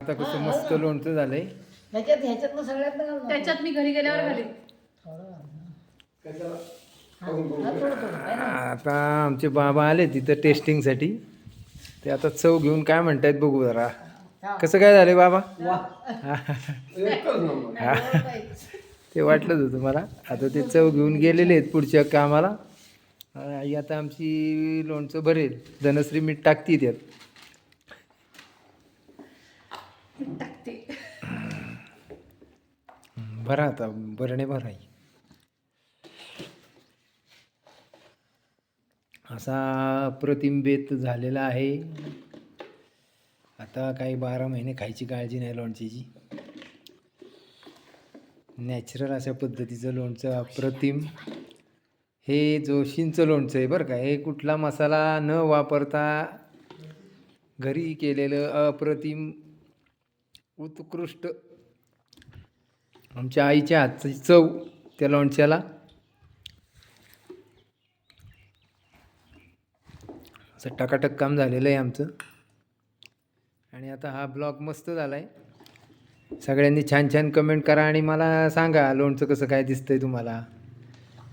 आता कसं मस्त लोणचं झालंय. ह्याच्यातनं सगळ्यात त्याच्यात मी घरी गेल्यावर घालीन. आता आमचे बाबा आले तिथं टेस्टिंगसाठी. ते आता चव घेऊन काय म्हणतायत बघू जरा. कसं काय झालंय बाबा? ते वाटलंच होतं मला. आता ते चव घेऊन गेलेले आहेत पुढच्या कामाला. आई आता आमची लोणचं भरेल. धनश्री मीठ टाकते त्यात. टाकते. भरा आता भरणे भराई. असा अप्रतिम बेत झालेला आहे. आता काही 12 महिने खायची काळजी नाही लोणचीची. नॅचरल अशा पद्धतीचं लोणचं अप्रतिम. हे जोशींचं लोणचं आहे बरं का. हे कुठला मसाला न वापरता घरी केलेलं अप्रतिम उत्कृष्ट आमच्या आईच्या हातची चव त्या लोणच्याला. असं टकाटक काम झालेलं आहे आमचं. आणि आता हा ब्लॉग मस्त झाला आहे. सगळ्यांनी छान छान कमेंट करा आणि मला सांगा लोणचं कसं काय दिसतंय तुम्हाला.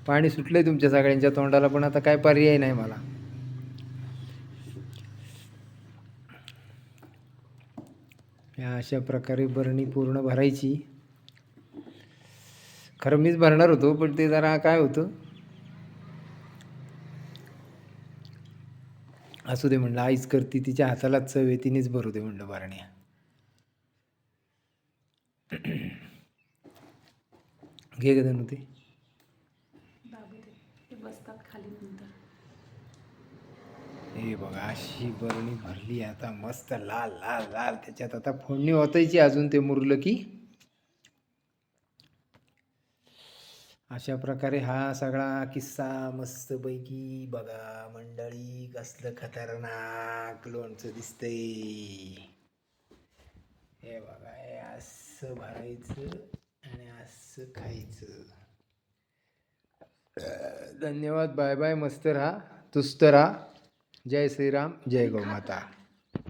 पाणी सुटलं आहे तुमच्या सगळ्यांच्या तोंडाला, पण आता काय पर्याय नाही मला. या अशा प्रकारे बरणी पूर्ण भरायची. खरं मीच भरणार होतो, पण ते जरा काय होतं, असू दे म्हणलं. आईच करती, तिच्या हातालाच चव आहे, तिनेच भरू दे म्हणलं बरण्या. घे गं धनू ते. ते बसतात खाली नंतर. हे बघा अशी बरणी भरली आता मस्त लाल लाल लाल. त्याच्यात आता फोडणी ओतायची अजून ते मुरलं की. अशा प्रकारे हा सगळा किस्सा मस्तपैकी बघा मंडळी. कसलं खतरनाक लोणचं दिसतंय. हे बघा हे असं भरायचं आणि असं खायचं. धन्यवाद. Bye bye. मस्त राहा, तुस्त राहा. जय श्रीराम, जय गौ माता.